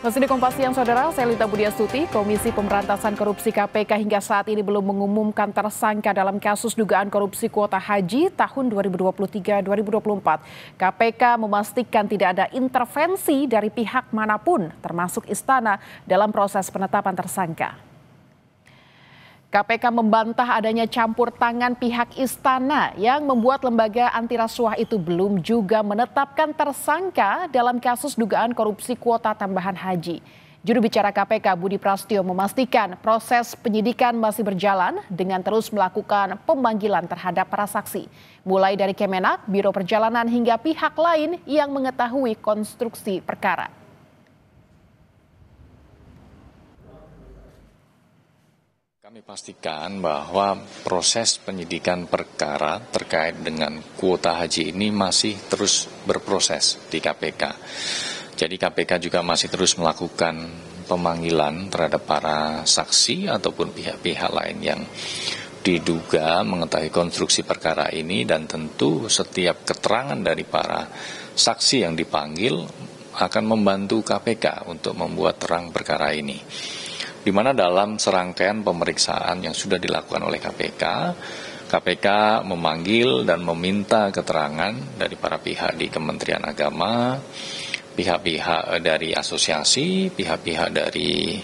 Masih di Kompas Siang, Saudara, saya Lita Budiastuti. Komisi Pemberantasan Korupsi KPK hingga saat ini belum mengumumkan tersangka dalam kasus dugaan korupsi kuota haji tahun 2023-2024. KPK memastikan tidak ada intervensi dari pihak manapun, termasuk istana, dalam proses penetapan tersangka. KPK membantah adanya campur tangan pihak istana yang membuat lembaga anti rasuah itu belum juga menetapkan tersangka dalam kasus dugaan korupsi kuota tambahan haji. Juru bicara KPK Budi Prasetyo memastikan proses penyidikan masih berjalan dengan terus melakukan pemanggilan terhadap para saksi, mulai dari Kemenak, Biro Perjalanan hingga pihak lain yang mengetahui konstruksi perkara. Kami pastikan bahwa proses penyidikan perkara terkait dengan kuota haji ini masih terus berproses di KPK. Jadi KPK juga masih terus melakukan pemanggilan terhadap para saksi ataupun pihak-pihak lain yang diduga mengetahui konstruksi perkara ini, dan tentu setiap keterangan dari para saksi yang dipanggil akan membantu KPK untuk membuat terang perkara ini. Di mana dalam serangkaian pemeriksaan yang sudah dilakukan oleh KPK, KPK memanggil dan meminta keterangan dari para pihak di Kementerian Agama, pihak-pihak dari asosiasi, pihak-pihak dari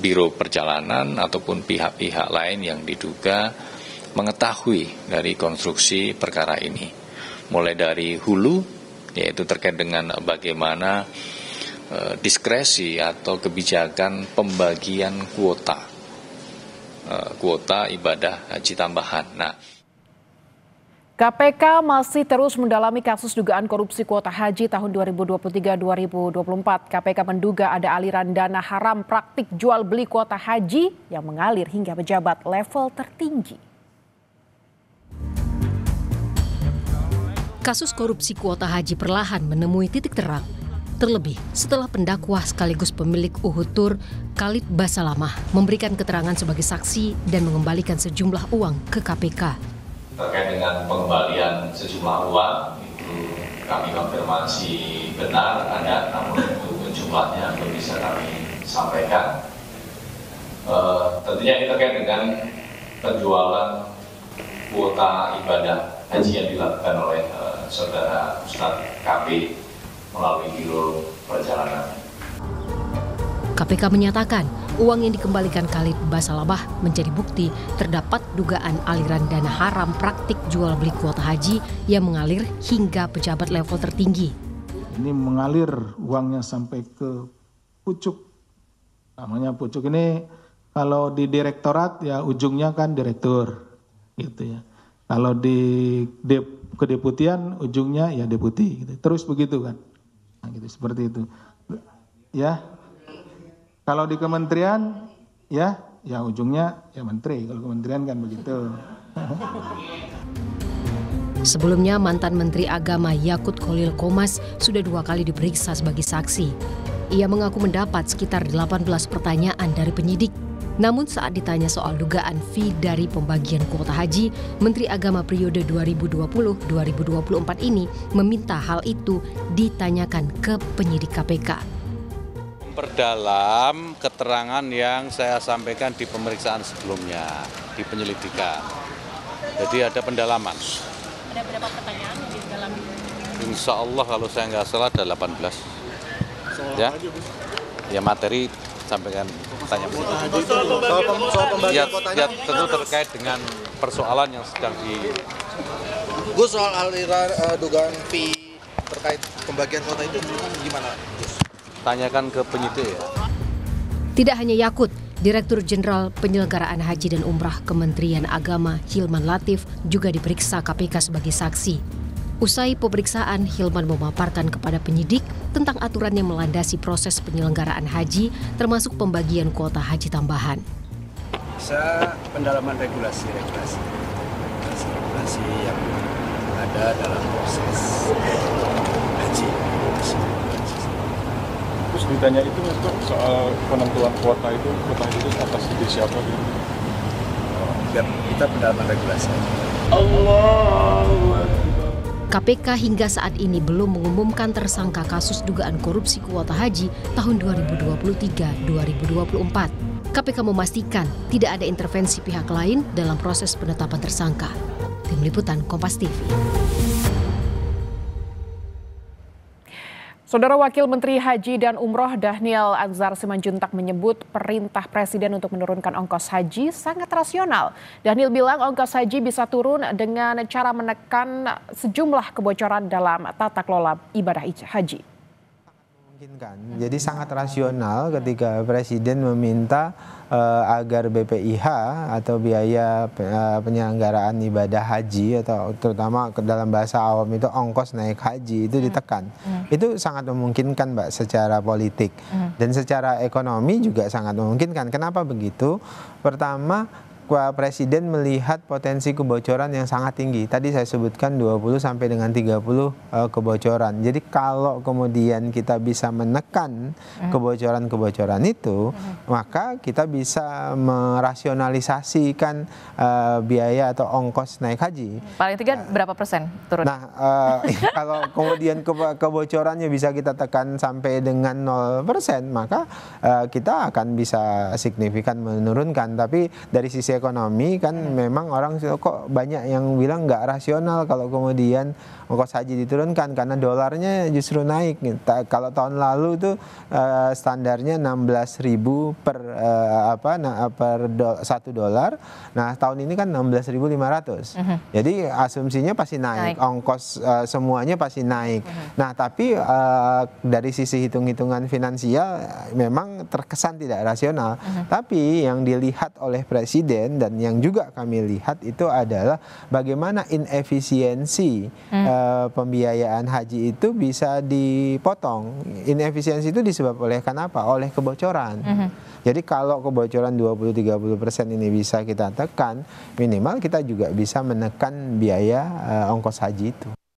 Biro Perjalanan, ataupun pihak-pihak lain yang diduga mengetahui dari konstruksi perkara ini. Mulai dari hulu, yaitu terkait dengan bagaimana diskresi atau kebijakan pembagian kuota ibadah haji tambahan. KPK masih terus mendalami kasus dugaan korupsi kuota haji tahun 2023-2024. KPK menduga ada aliran dana haram praktik jual beli kuota haji yang mengalir hingga pejabat level tertinggi. Kasus korupsi kuota haji perlahan menemui titik terang. Terlebih setelah pendakwah sekaligus pemilik Uhutur Khalid Basalamah memberikan keterangan sebagai saksi dan mengembalikan sejumlah uang ke KPK. Terkait dengan pengembalian sejumlah uang, itu kami konfirmasi benar ada, namun untuk jumlahnya belum bisa kami sampaikan. Tentunya ini terkait dengan penjualan kuota ibadah haji yang dilakukan oleh saudara Ustadz KB melalui Biro Perjalanan. KPK menyatakan uang yang dikembalikan Khalid Basalamah menjadi bukti terdapat dugaan aliran dana haram praktik jual beli kuota haji yang mengalir hingga pejabat level tertinggi. Ini mengalir uangnya sampai ke pucuk. Namanya pucuk ini kalau di direktorat ya ujungnya kan direktur gitu ya. Kalau di kedeputian ujungnya ya deputi gitu. Terus begitu kan. Nah, gitu, seperti itu. Ya. Kalau di kementerian ya ujungnya ya menteri. Kalau kementerian kan begitu. Sebelumnya mantan Menteri Agama Yakut Khalil Qomas sudah 2 kali diperiksa sebagai saksi. Ia mengaku mendapat sekitar 18 pertanyaan dari penyidik. Namun saat ditanya soal dugaan fee dari pembagian kuota haji, Menteri Agama periode 2020-2024 ini meminta hal itu ditanyakan ke penyidik KPK. Perdalam keterangan yang saya sampaikan di pemeriksaan sebelumnya, di penyelidikan. Jadi ada pendalaman. Ada berapa pertanyaan di dalam? Insya Allah kalau saya nggak salah ada 18. Ya materi sampaikan tanya ya tentu terkait dengan persoalan yang sedang Gus, soal aliran dugaan fee terkait pembagian kuota itu gimana, Gus? tanyakan ke penyidik ya. Tidak hanya Yakut, Direktur Jenderal Penyelenggaraan Haji dan Umrah Kementerian Agama Hilman Latif juga diperiksa KPK sebagai saksi. Usai pemeriksaan, Hilman memaparkan kepada penyidik tentang aturan yang melandasi proses penyelenggaraan haji, termasuk pembagian kuota haji tambahan. Bisa pendalaman regulasi yang ada dalam proses haji. Terus ditanya itu untuk soal penentuan kuota itu atas ide siapa gitu? Biar kita pendalaman regulasi. Allah. KPK hingga saat ini belum mengumumkan tersangka kasus dugaan korupsi kuota haji tahun 2023-2024. KPK memastikan tidak ada intervensi pihak lain dalam proses penetapan tersangka. Tim Liputan Kompas TV. Saudara Wakil Menteri Haji dan Umroh Dhanil Anzar Simanjuntak menyebut perintah Presiden untuk menurunkan ongkos haji sangat rasional. Dhanil bilang ongkos haji bisa turun dengan cara menekan sejumlah kebocoran dalam tata kelola ibadah haji. Jadi sangat rasional ketika Presiden meminta agar BPIH atau biaya penyelenggaraan ibadah haji atau terutama dalam bahasa awam itu ongkos naik haji itu ditekan. Itu sangat memungkinkan Mbak secara politik dan secara ekonomi juga sangat memungkinkan. Kenapa begitu? Pertama, Presiden melihat potensi kebocoran yang sangat tinggi. Tadi saya sebutkan 20 sampai dengan 30 kebocoran. Jadi kalau kemudian kita bisa menekan kebocoran-kebocoran itu, maka kita bisa merasionalisasikan biaya atau ongkos naik haji. Paling tiga berapa persen turun? Nah, kalau kemudian kebocorannya bisa kita tekan sampai dengan 0%, maka kita akan bisa signifikan menurunkan. Tapi dari sisi ekonomi kan memang orang kok banyak yang bilang nggak rasional kalau kemudian ongkos haji diturunkan karena dolarnya justru naik. Kalau tahun lalu itu standarnya 16.000 per $1. Nah tahun ini kan 16.500. Jadi asumsinya pasti naik. Ongkos semuanya pasti naik. Nah tapi dari sisi hitung-hitungan finansial memang terkesan tidak rasional. Tapi yang dilihat oleh Presiden dan yang juga kami lihat itu adalah bagaimana inefisiensi pembiayaan haji itu bisa dipotong. Inefisiensi itu disebabkan oleh kenapa? Oleh kebocoran. Jadi kalau kebocoran 20-30% ini bisa kita tekan, minimal kita juga bisa menekan biaya ongkos haji itu.